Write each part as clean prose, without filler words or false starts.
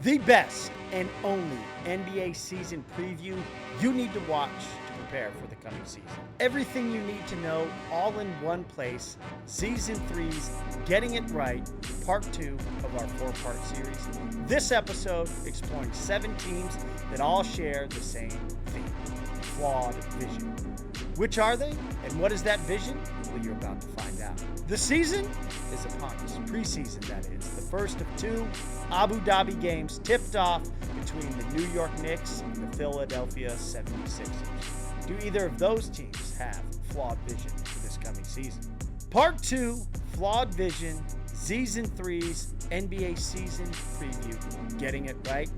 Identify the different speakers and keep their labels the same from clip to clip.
Speaker 1: The best and only NBA season preview you need to watch to prepare for the coming season. Everything you need to know all in one place. Season 3's Getting It Right, part 2 of our 4-part series. This episode exploring 7 teams that all share the same theme, flawed vision. Which are they, and what is that vision? Well, you're about to find out. The season is upon us, preseason that is. The first of 2 Abu Dhabi games tipped off between the New York Knicks and the Philadelphia 76ers. Do either of those teams have flawed vision for this coming season? Part 2, Flawed Vision, Season 3's NBA season preview. Getting it right,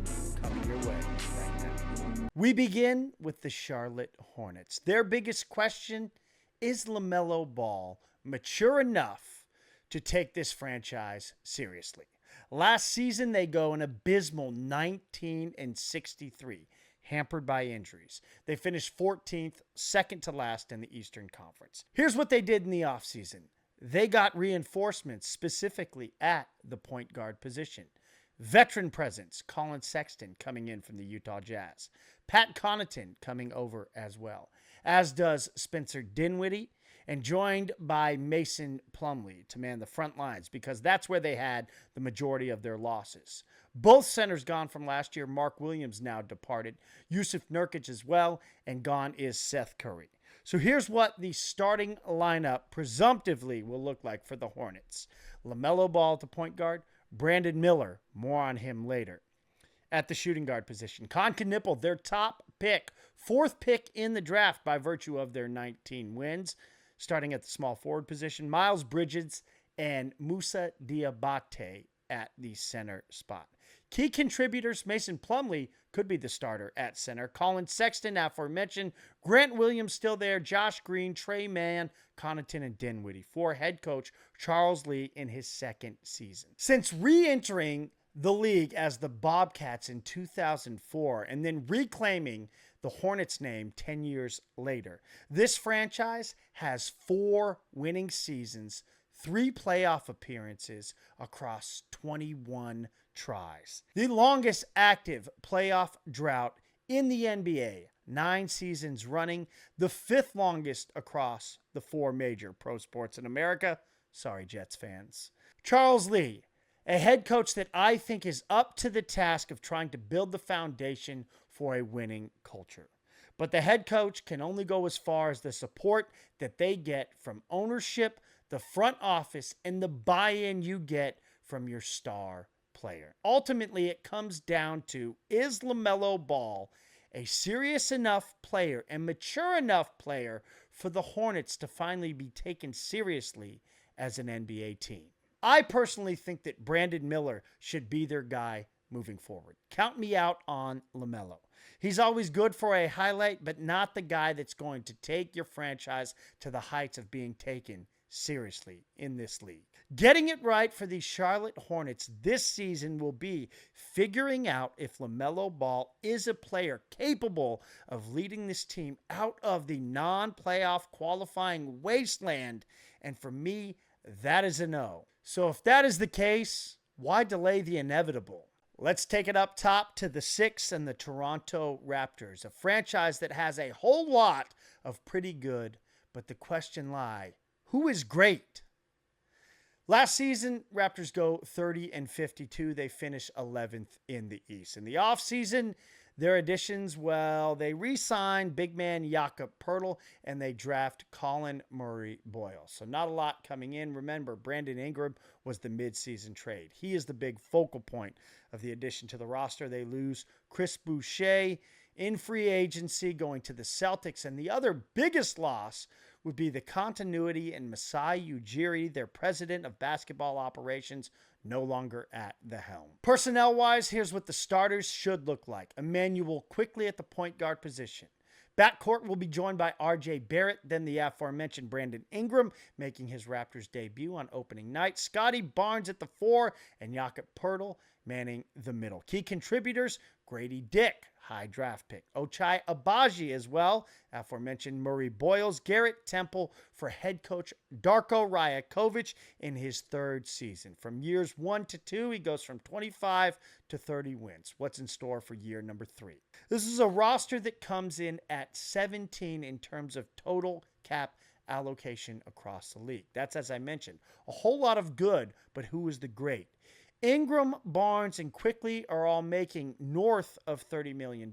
Speaker 1: coming your way right now. We begin with the Charlotte Hornets. Their biggest question, is LaMelo Ball mature enough to take this franchise seriously? Last season, they go an abysmal 19-63, hampered by injuries. They finished 14th, second to last in the Eastern Conference. Here's what they did in the offseason. They got reinforcements specifically at the point guard position. Veteran presence, Colin Sexton coming in from the Utah Jazz. Pat Connaughton coming over as well, as does Spencer Dinwiddie, and joined by Mason Plumlee to man the front lines because that's where they had the majority of their losses. Both centers gone from last year. Mark Williams now departed. Yusuf Nurkic as well, and gone is Seth Curry. So here's what the starting lineup presumptively will look like for the Hornets. LaMelo Ball at the point guard, Brandon Miller, more on him later. At the shooting guard position, Con Knipple, their top pick, 4th pick in the draft by virtue of their 19 wins. Starting at the small forward position, Miles Bridges and Moussa Diabate at the center spot. Key contributors, Mason Plumlee could be the starter at center. Colin Sexton, aforementioned. Grant Williams still there. Josh Green, Trey Mann, Connaughton, and Dinwiddie. For head coach Charles Lee in his 2nd season. Since re-entering the league as the Bobcats in 2004 and then reclaiming the Hornets name 10 years later, this franchise has 4 winning seasons, 3 playoff appearances across 21 tries. The longest active playoff drought in the NBA, 9 seasons running, the 5th longest across the 4 major pro sports in America. Sorry, Jets fans. Charles Lee, a head coach that I think is up to the task of trying to build the foundation for a winning culture. But the head coach can only go as far as the support that they get from ownership, the front office, and the buy-in you get from your star player. Ultimately, it comes down to, is LaMelo Ball a serious enough player and mature enough player for the Hornets to finally be taken seriously as an NBA team? I personally think that Brandon Miller should be their guy moving forward. Count me out on LaMelo. He's always good for a highlight, but not the guy that's going to take your franchise to the heights of being taken seriously in this league. Getting it right for the Charlotte Hornets this season will be figuring out if LaMelo Ball is a player capable of leading this team out of the non-playoff qualifying wasteland. And for me, that is a no. So if that is the case, why delay the inevitable? Let's take it up top to the 6 and the Toronto Raptors, a franchise that has a whole lot of pretty good, but the question lies, who is great? Last season, Raptors go 30-52. They finish 11th in the East. In the offseason, their additions, well, they re-signed big man Jakob Poeltl, and they draft Colin Murray-Boyle. So not a lot coming in. Remember, Brandon Ingram was the midseason trade. He is the big focal point of the addition to the roster. They lose Chris Boucher in free agency, going to the Celtics. And the other biggest loss would be the continuity in Masai Ujiri, their president of basketball operations, no longer at the helm. Personnel-wise, here's what the starters should look like. Emmanuel quickly at the point guard position. Backcourt will be joined by R.J. Barrett, then the aforementioned Brandon Ingram, making his Raptors debut on opening night. Scotty Barnes at the 4, and Jakob Poeltl manning the middle. Key contributors, Grady Dick, high draft pick. Ochai Agbaji as well. Aforementioned Murray Boyles. Garrett Temple for head coach Darko Rajakovic in his third season. From years 1 to 2, he goes from 25 to 30 wins. What's in store for year number 3? This is a roster that comes in at 17 in terms of total cap allocation across the league. That's, as I mentioned, a whole lot of good, but who is the great? Ingram, Barnes, and Quickly are all making north of $30 million.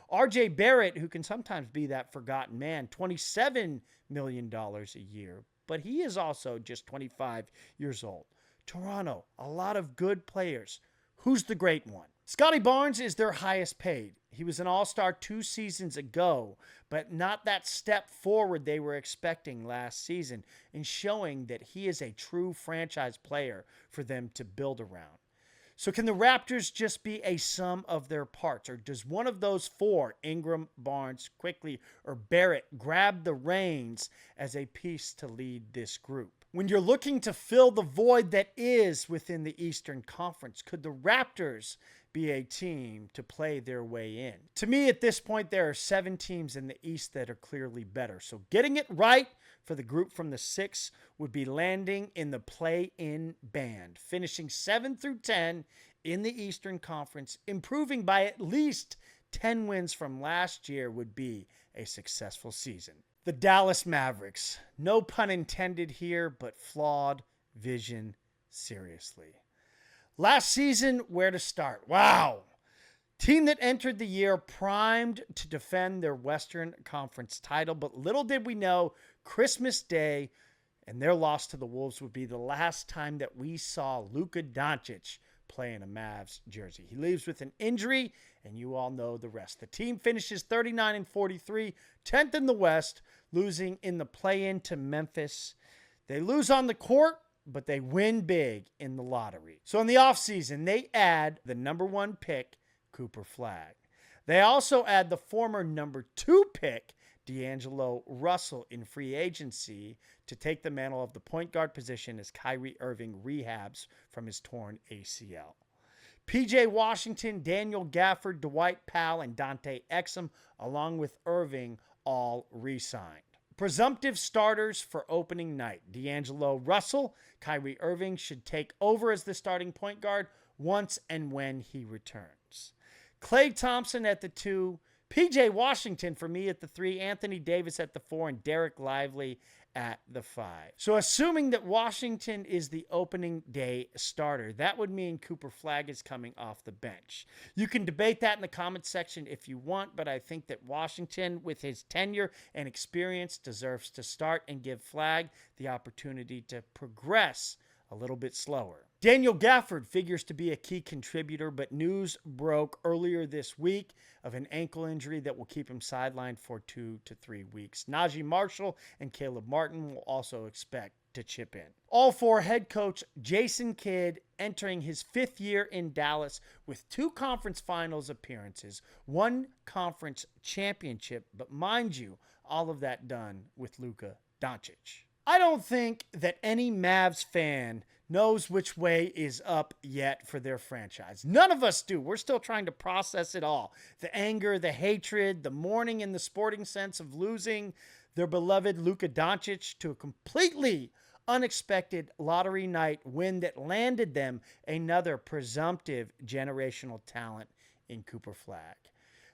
Speaker 1: R.J. Barrett, who can sometimes be that forgotten man, $27 million a year, but he is also just 25 years old. Toronto, a lot of good players. Who's the great one? Scotty Barnes is their highest paid. He was an all-star 2 seasons ago, but not that step forward they were expecting last season, in showing that he is a true franchise player for them to build around. So can the Raptors just be a sum of their parts, or does one of those 4, Ingram, Barnes, Quickly, or Barrett, grab the reins as a piece to lead this group? When you're looking to fill the void that is within the Eastern Conference, could the Raptors be a team to play their way in? To me, at this point, there are 7 teams in the East that are clearly better. So getting it right for the group from the 6 would be landing in the play-in band, finishing 7 through 10 in the Eastern Conference, improving by at least 10 wins from last year would be a successful season. The Dallas Mavericks. No pun intended here, but flawed vision, seriously. Last season, where to start? Wow. Team that entered the year primed to defend their Western Conference title, but little did we know Christmas Day and their loss to the Wolves would be the last time that we saw Luka Doncic play in a Mavs jersey. He leaves with an injury, and you all know the rest. The team finishes 39-43, 10th in the West, losing in the play-in to Memphis. They lose on the court, but they win big in the lottery. So in the offseason, they add the number 1 pick, Cooper Flagg. They also add the former number 2 pick, D'Angelo Russell, in free agency to take the mantle of the point guard position as Kyrie Irving rehabs from his torn ACL. P.J. Washington, Daniel Gafford, Dwight Powell, and Dante Exum, along with Irving, all re-signed. Presumptive starters for opening night. D'Angelo Russell, Kyrie Irving should take over as the starting point guard once and when he returns. Klay Thompson at the 2, P.J. Washington for me at the 3, Anthony Davis at the 4, and Derek Lively at the 5. So assuming that Washington is the opening day starter, that would mean Cooper Flagg is coming off the bench. You can debate that in the comments section if you want, but I think that Washington, with his tenure and experience, deserves to start and give Flagg the opportunity to progress a little bit slower. Daniel Gafford figures to be a key contributor, but news broke earlier this week of an ankle injury that will keep him sidelined for 2 to 3 weeks. Najee Marshall and Caleb Martin will also expect to chip in. All for head coach Jason Kidd entering his 5th year in Dallas with 2 conference finals appearances, 1 conference championship, but mind you, all of that done with Luka Doncic. I don't think that any Mavs fan knows which way is up yet for their franchise. None of us do. We're still trying to process it all. The anger, the hatred, the mourning in the sporting sense of losing their beloved Luka Doncic to a completely unexpected lottery night win that landed them another presumptive generational talent in Cooper Flagg.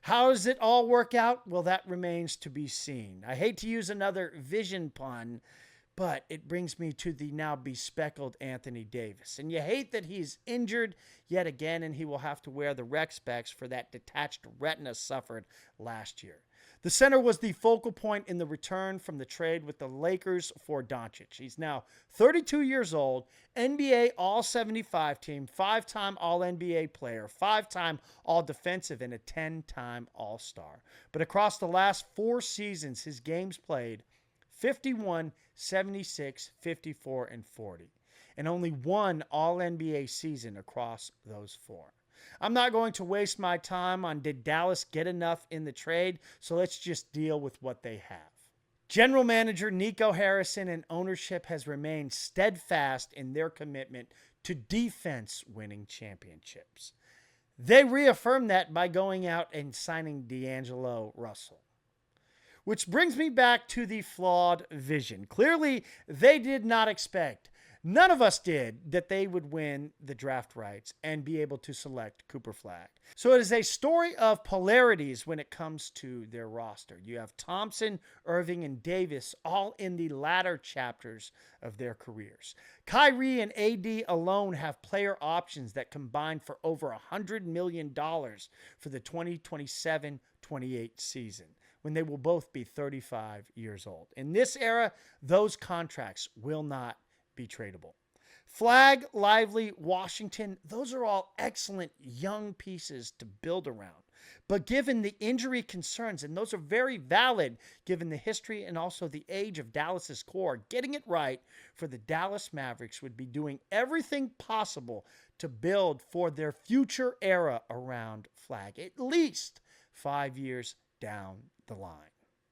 Speaker 1: How does it all work out? Well, that remains to be seen. I hate to use another vision pun, but it brings me to the now bespectacled Anthony Davis. And you hate that he's injured yet again, and he will have to wear the rec specs for that detached retina suffered last year. The center was the focal point in the return from the trade with the Lakers for Doncic. He's now 32 years old, NBA All-75 team, 5-time All-NBA player, 5-time All-Defensive, and a 10-time All-Star. But across the last 4 seasons, his games played 51, 76, 54, and 40. And only 1 All-NBA season across those 4. I'm not going to waste my time on did Dallas get enough in the trade, so let's just deal with what they have. General manager Nico Harrison and ownership has remained steadfast in their commitment to defense winning championships. They reaffirmed that by going out and signing D'Angelo Russell. Which brings me back to the flawed vision. Clearly, they did not expect, none of us did, that they would win the draft rights and be able to select Cooper Flagg. So it is a story of polarities when it comes to their roster. You have Thompson, Irving, and Davis all in the latter chapters of their careers. Kyrie and AD alone have player options that combine for over $100 million for the 2027-28 season, when they will both be 35 years old. In this era, those contracts will not be tradable. Flagg, Lively, Washington, those are all excellent young pieces to build around. But given the injury concerns, and those are very valid given the history and also the age of Dallas's core, getting it right for the Dallas Mavericks would be doing everything possible to build for their future era around Flagg, at least 5 years down the line.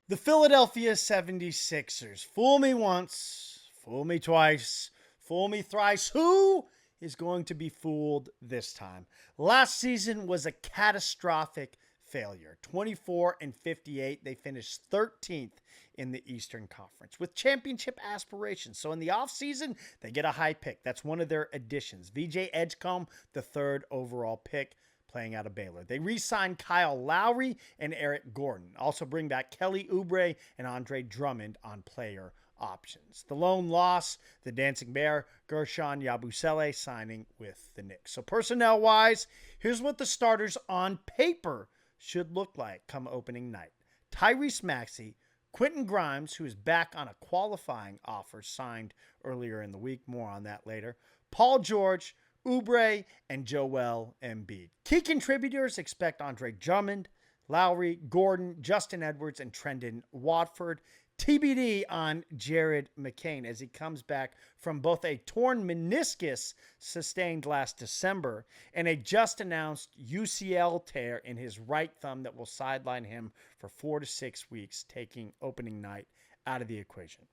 Speaker 1: The Philadelphia 76ers. Fool me once, fool me twice, fool me thrice. Who is going to be fooled this time? Last season was a catastrophic failure. 24-58. They finished 13th in the Eastern Conference with championship aspirations. So in the offseason, they get a high pick. That's one of their additions. VJ Edgecombe, the third overall pick, playing out of Baylor. They re-signed Kyle Lowry and Eric Gordon. Also bring back Kelly Oubre and Andre Drummond on player options. The lone loss, the Dancing Bear, Gershon Yabusele signing with the Knicks. So personnel-wise, here's what the starters on paper should look like come opening night. Tyrese Maxey, Quentin Grimes, who is back on a qualifying offer signed earlier in the week. More on that later. Paul George, Oubre, and Joel Embiid. Key contributors expect Andre Drummond, Lowry, Gordon, Justin Edwards, and Trendon Watford. TBD on Jared McCain as he comes back from both a torn meniscus sustained last December and a just announced UCL tear in his right thumb that will sideline him for 4 to 6 weeks, taking opening night out of the equation.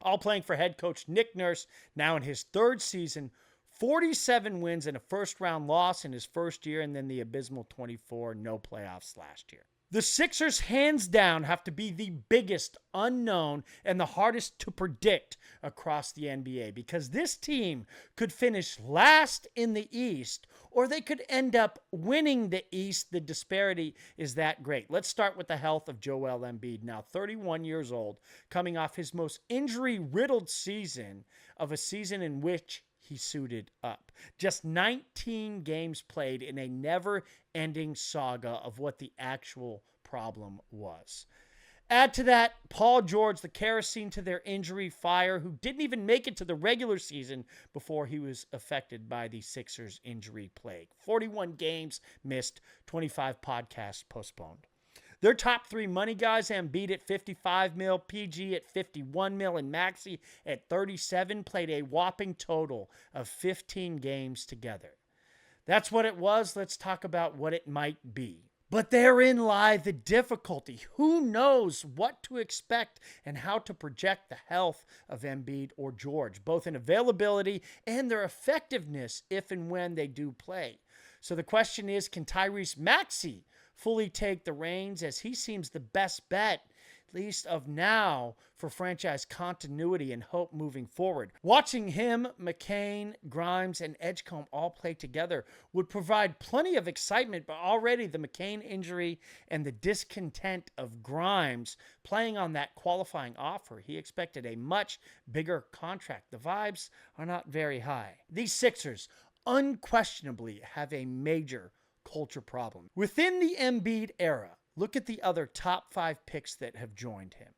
Speaker 1: All playing for head coach Nick Nurse, now in his third season, 47 wins and a first-round loss in his first year, and then the abysmal 24 no playoffs last year. The Sixers, hands down, have to be the biggest unknown and the hardest to predict across the NBA because this team could finish last in the East or they could end up winning the East. The disparity is that great. Let's start with the health of Joel Embiid, now 31 years old, coming off his most injury-riddled season of a season in which he suited up. Just 19 games played in a never-ending saga of what the actual problem was. Add to that, Paul George, the kerosene to their injury fire, who didn't even make it to the regular season before he was affected by the Sixers injury plague. 41 games missed, 25 podcasts postponed. Their top three money guys, Embiid at $55 million, PG at $51 million, and Maxey at $37 million, played a whopping total of 15 games together. That's what it was. Let's talk about what it might be. But therein lie the difficulty. Who knows what to expect and how to project the health of Embiid or George, both in availability and their effectiveness if and when they do play. So the question is, can Tyrese Maxey fully take the reins, as he seems the best bet, at least of now, for franchise continuity and hope moving forward? Watching him, McCain, Grimes, and Edgecombe all play together would provide plenty of excitement, but already the McCain injury and the discontent of Grimes playing on that qualifying offer, he expected a much bigger contract. The vibes are not very high. These Sixers unquestionably have a major culture problem. Within the Embiid era, look at the other top 5 picks that have joined him.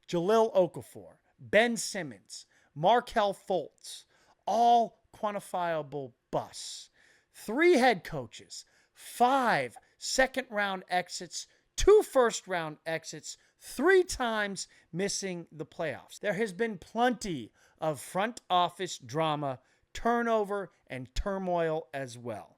Speaker 1: Jahlil Okafor, Ben Simmons, Markelle Fultz, all quantifiable busts. 3 head coaches, 5 second-round exits, 2 first-round exits, 3 times missing the playoffs. There has been plenty of front office drama, turnover, and turmoil as well.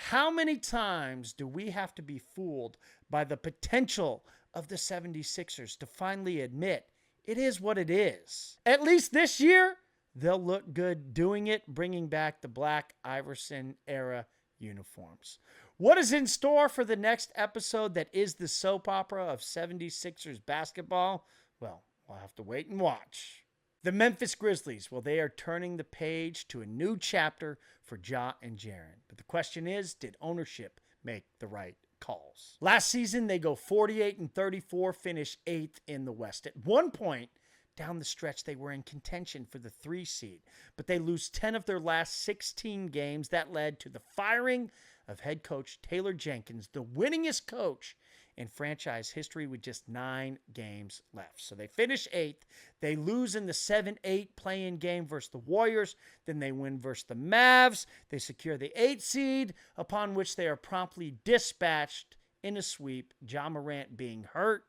Speaker 1: How many times do we have to be fooled by the potential of the 76ers to finally admit it is what it is? At least this year, they'll look good doing it, bringing back the Black Iverson era uniforms. What is in store for the next episode that is the soap opera of 76ers basketball? Well, we'll have to wait and watch. The Memphis Grizzlies, well, they are turning the page to a new chapter for Ja and Jaren. But the question is, did ownership make the right calls? Last season, they go 48-34, finish 8th in the West. At one point, down the stretch, they were in contention for the 3 seed, but they lose 10 of their last 16 games. That led to the firing of head coach Taylor Jenkins, the winningest coach in franchise history with just 9 games left. So they finish 8th. They lose in the 7-8 play-in game versus the Warriors. Then they win versus the Mavs. They secure the 8th seed, upon which they are promptly dispatched in a sweep, Ja Morant being hurt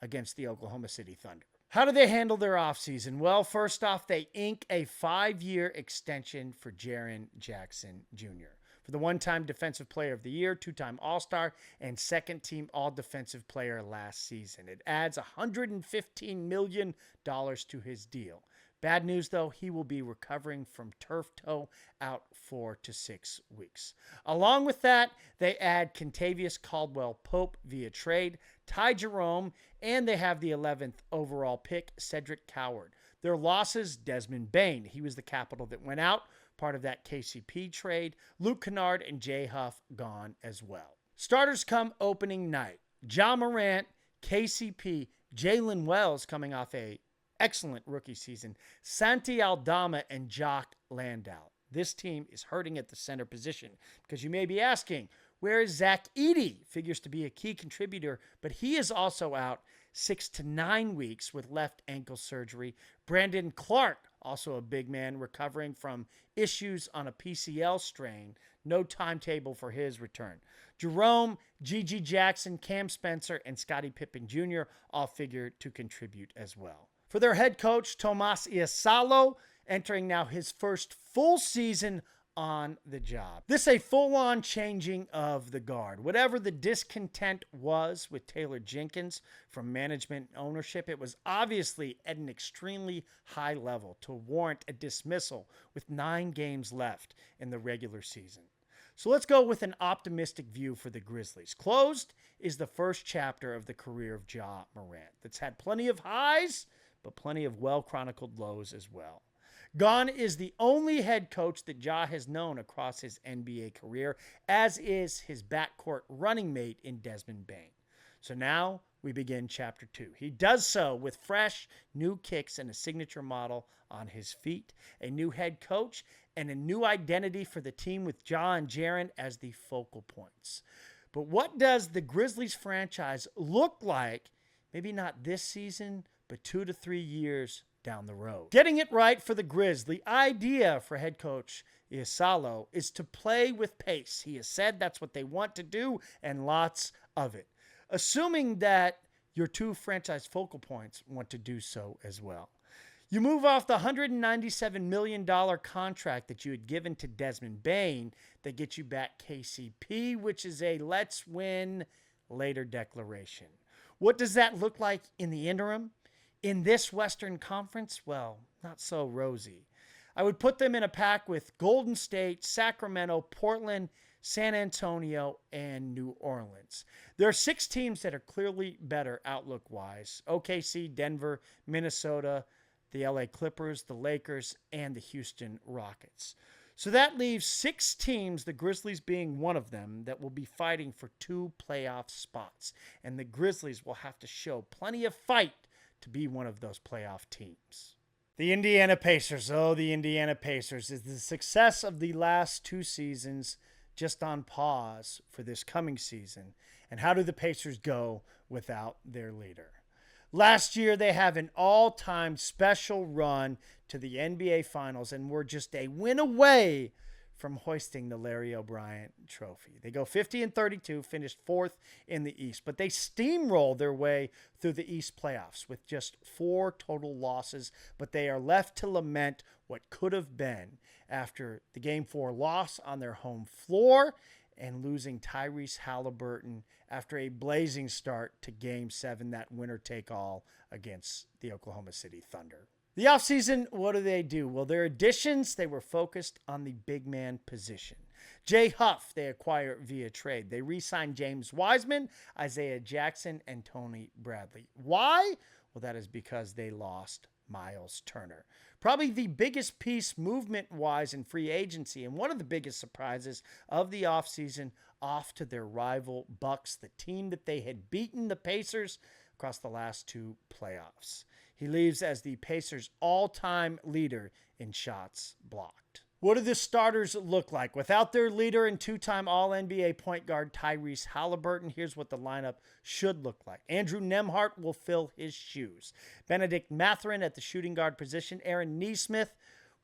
Speaker 1: against the Oklahoma City Thunder. How do they handle their offseason? Well, first off, they ink a 5-year extension for Jaren Jackson Jr. for the one-time Defensive Player of the Year, 2-time All-Star, and second-team All-Defensive Player last season. It adds $115 million to his deal. Bad news, though, he will be recovering from turf toe, out 4 to 6 weeks. Along with that, they add Kentavious Caldwell-Pope via trade, Ty Jerome, and they have the 11th overall pick, Cedric Coward. Their losses, Desmond Bane. He was the capital that went out, part of that KCP trade. Luke Kennard and Jay Huff gone as well. Starters come opening night. Ja Morant, KCP, Jalen Wells coming off a excellent rookie season, Santi Aldama, and Jock Landau. This team is hurting at the center position because you may be asking, where is Zach Edey? Figures to be a key contributor, but he is also out 6 to 9 weeks with left ankle surgery. Brandon Clark, also a big man, recovering from issues on a PCL strain. No timetable for his return. Jerome, Gigi Jackson, Cam Spencer, and Scottie Pippen Jr. all figure to contribute as well. For their head coach, Tomas Iasalo, entering now his first full season on the job. This is a full-on changing of the guard. Whatever the discontent was with Taylor Jenkins from management and ownership, it was obviously at an extremely high level to warrant a dismissal with 9 games left in the regular season. So let's go with an optimistic view for the Grizzlies. Closed is the first chapter of the career of Ja Morant that's had plenty of highs, but plenty of well-chronicled lows as well. Gone is the only head coach that Ja has known across his NBA career, as is his backcourt running mate in Desmond Bane. So now we begin chapter 2. He does so with fresh, new kicks and a signature model on his feet, a new head coach, and a new identity for the team with Ja and Jaren as the focal points. But what does the Grizzlies franchise look like, maybe not this season, but 2 to 3 years down the road? Getting it right for the Grizz, the idea for head coach Iasalo is to play with pace. He has said that's what they want to do, and lots of it. Assuming that your 2 franchise focal points want to do so as well. You move off the $197 million contract that you had given to Desmond Bane that gets you back KCP, which is a let's win later declaration. What does that look like in the interim? In this Western Conference, well, not so rosy. I would put them in a pack with Golden State, Sacramento, Portland, San Antonio, and New Orleans. There are 6 teams that are clearly better outlook-wise: OKC, Denver, Minnesota, the LA Clippers, the Lakers, and the Houston Rockets. So that leaves 6 teams, the Grizzlies being one of them, that will be fighting for 2 playoff spots. And the Grizzlies will have to show plenty of fight to be one of those playoff teams. The Indiana Pacers. Oh, the Indiana Pacers. Is the success of the last 2 seasons just on pause for this coming season? And how do the Pacers go without their leader? Last year, they have an all-time special run to the NBA Finals and were just a win away from hoisting the Larry O'Brien trophy. They go 50-32, finished 4th in the East, but they steamrolled their way through the East playoffs with just 4 total losses, but they are left to lament what could have been after the Game 4 loss on their home floor and losing Tyrese Halliburton after a blazing start to Game 7, that winner-take-all against the Oklahoma City Thunder. The offseason, what do? Well, their additions, they were focused on the big man position. Jay Huff, they acquire via trade. They re-signed James Wiseman, Isaiah Jackson, and Tony Bradley. Why? Well, that is because they lost Miles Turner. Probably the biggest piece movement-wise in free agency, and one of the biggest surprises of the offseason, off to their rival Bucks, the team that they had beaten the Pacers across the last two playoffs. He leaves as the Pacers' all-time leader in shots blocked. What do the starters look like? Without their leader and two-time All-NBA point guard Tyrese Halliburton, here's what the lineup should look like. Andrew Nembhard will fill his shoes. Benedict Mathurin at the shooting guard position. Aaron Nesmith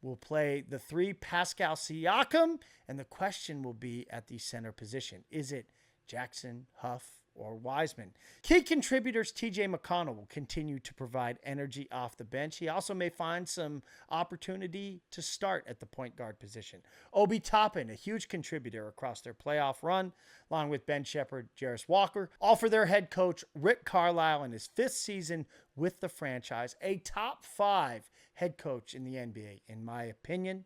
Speaker 1: will play the three. Pascal Siakam. And the question will be at the center position. Is it Jackson, Huff, or Wiseman? Key contributors TJ McConnell will continue to provide energy off the bench. He also may find some opportunity to start at the point guard position. Obi Toppin, a huge contributor across their playoff run, along with Ben Shepherd, Jarris Walker, all for their head coach Rick Carlisle in his fifth season with the franchise, a top 5 head coach in the NBA, in my opinion.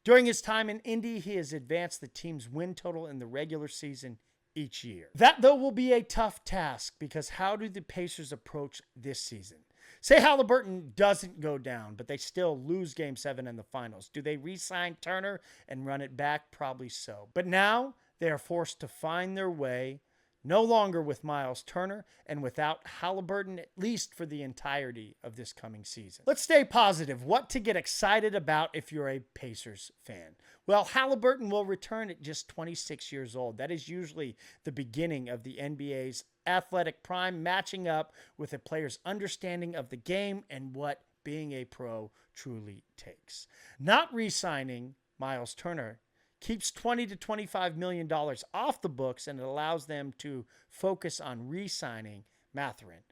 Speaker 1: During his time in Indy, he has advanced the team's win total in the regular season each year. That, though, will be a tough task because how do the Pacers approach this season? Say Halliburton doesn't go down, but they still lose Game 7 in the finals. Do they re-sign Turner and run it back? Probably so. But now they are forced to find their way, no longer with Miles Turner and without Halliburton, at least for the entirety of this coming season. Let's stay positive. What to get excited about if you're a Pacers fan? Well, Halliburton will return at just 26 years old. That is usually the beginning of the NBA's athletic prime, matching up with a player's understanding of the game and what being a pro truly takes. Not re-signing Miles Turner keeps $20 to $25 million off the books, and it allows them to focus on re-signing Mathurin.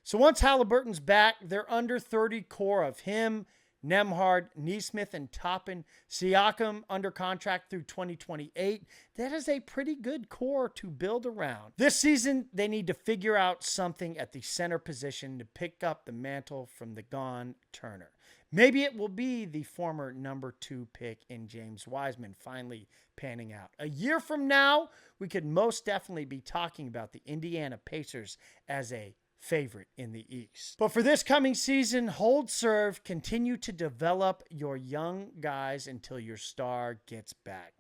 Speaker 1: So once Halliburton's back, their under 30 core of him, Nembhard, Nesmith, and Toppin, Siakam under contract through 2028. That is a pretty good core to build around. This season, they need to figure out something at the center position to pick up the mantle from the gone Turner. Maybe it will be the former number 2 pick in James Wiseman finally panning out. A year from now, we could most definitely be talking about the Indiana Pacers as a favorite in the East. But for this coming season, hold serve, continue to develop your young guys until your star gets back.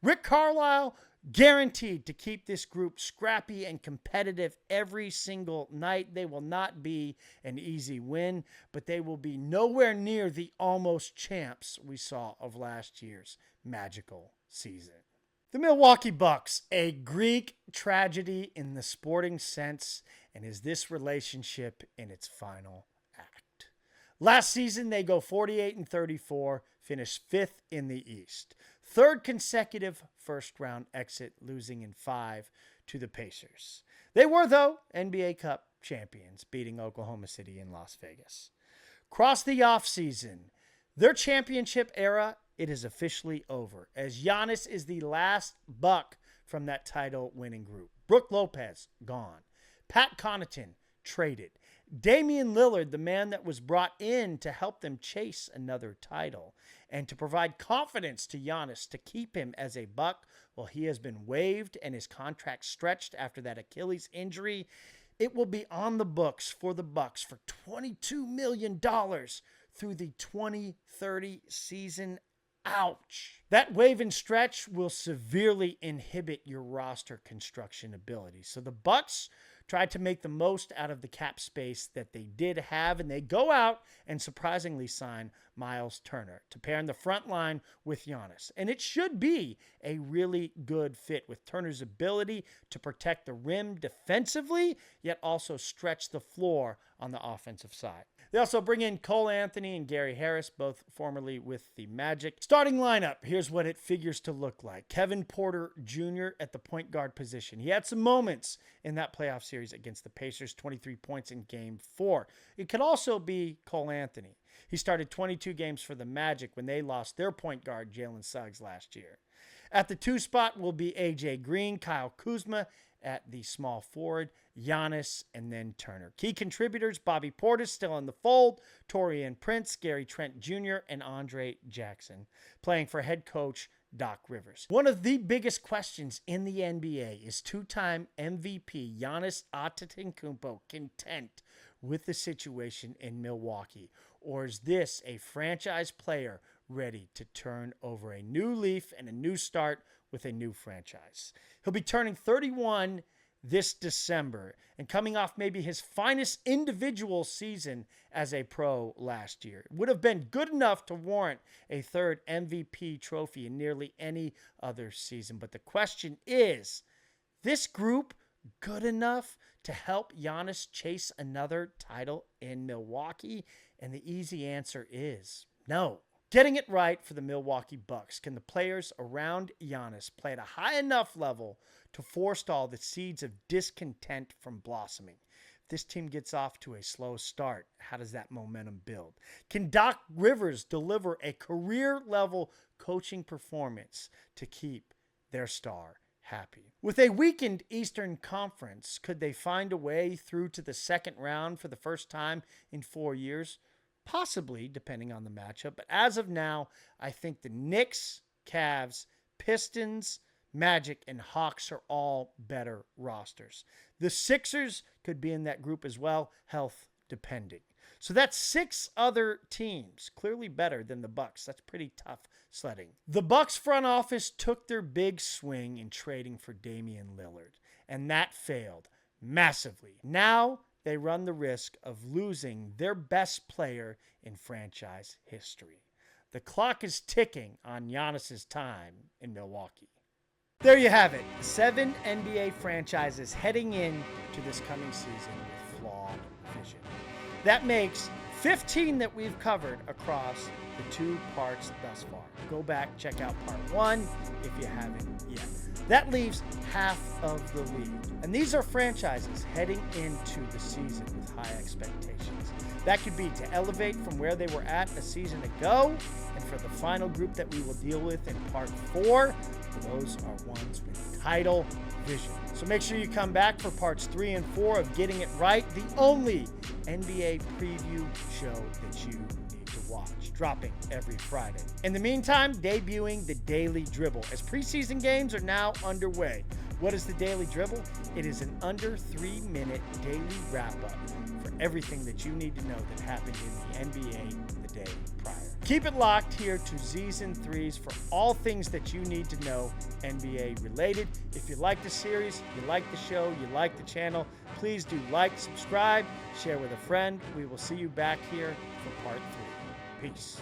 Speaker 1: Rick Carlisle guaranteed to keep this group scrappy and competitive every single night. They will not be an easy win, but they will be nowhere near the almost champs we saw of last year's magical season. The Milwaukee Bucks, a Greek tragedy in the sporting sense, and is this relationship in its final act. Last season, they go 48-34, finish 5th in the East. Third consecutive first-round exit, losing in 5 to the Pacers. They were, though, NBA Cup champions, beating Oklahoma City and Las Vegas. Across the offseason, their championship era, it is officially over, as Giannis is the last Buck from that title-winning group. Brook Lopez, gone. Pat Connaughton, traded. Damian Lillard, the man that was brought in to help them chase another title and to provide confidence to Giannis to keep him as a Buck, well, he has been waived and his contract stretched after that Achilles injury. It will be on the books for the Bucks for $22 million through the 2030 season. Ouch. That wave and stretch will severely inhibit your roster construction ability. So the Bucks tried to make the most out of the cap space that they did have, and they go out and surprisingly sign Miles Turner to pair in the front line with Giannis. And it should be a really good fit with Turner's ability to protect the rim defensively, yet also stretch the floor on the offensive side. They also bring in Cole Anthony and Gary Harris, both formerly with the Magic. Starting lineup, here's what it figures to look like. Kevin Porter Jr. at the point guard position. He had some moments in that playoff series against the Pacers, 23 points in Game 4. It could also be Cole Anthony. He started 22 games for the Magic when they lost their point guard, Jalen Suggs, last year. At the 2 spot will be A.J. Green, Kyle Kuzma, at the small forward, Giannis, and then Turner. Key contributors, Bobby Portis still in the fold, Taurean Prince, Gary Trent Jr., and Andre Jackson, playing for head coach Doc Rivers. One of the biggest questions in the NBA is two-time MVP Giannis Antetokounmpo content with the situation in Milwaukee, or is this a franchise player ready to turn over a new leaf and a new start with a new franchise? He'll be turning 31 this December and coming off maybe his finest individual season as a pro last year. It would have been good enough to warrant a third MVP trophy in nearly any other season. But the question is, this group good enough to help Giannis chase another title in Milwaukee? And the easy answer is no. Getting it right for the Milwaukee Bucks. Can the players around Giannis play at a high enough level to forestall the seeds of discontent from blossoming? If this team gets off to a slow start, how does that momentum build? Can Doc Rivers deliver a career-level coaching performance to keep their star happy? With a weakened Eastern Conference, could they find a way through to the second round for the first time in 4 years? Possibly, depending on the matchup. But as of now, I think the Knicks, Cavs, Pistons, Magic, and Hawks are all better rosters. The Sixers could be in that group as well, health depending. So that's 6 other teams, clearly better than the Bucks. That's pretty tough sledding. The Bucks front office took their big swing in trading for Damian Lillard, and that failed massively. Now they run the risk of losing their best player in franchise history. The clock is ticking on Giannis's time in Milwaukee. There you have it. 7 NBA franchises heading into this coming season with flawed vision. That makes 15 that we've covered across the 2 parts thus far. Go back, check out part 1 if you haven't yet. That leaves half of the league. And these are franchises heading into the season with high expectations. That could be to elevate from where they were at a season ago, and for the final group that we will deal with in part 4, those are ones with title vision. So make sure you come back for parts 3 and 4 of Getting It Right, the only NBA preview show that you need to watch, dropping every Friday. In the meantime, debuting the Daily Dribble, as preseason games are now underway. What is the Daily Dribble? It is an under 3-minute daily wrap-up for everything that you need to know that happened in the NBA the day prior. Keep it locked here to Season 3s for all things that you need to know NBA related. If you like the series, you like the show, you like the channel, please do like, subscribe, share with a friend. We will see you back here for part 3. Peace.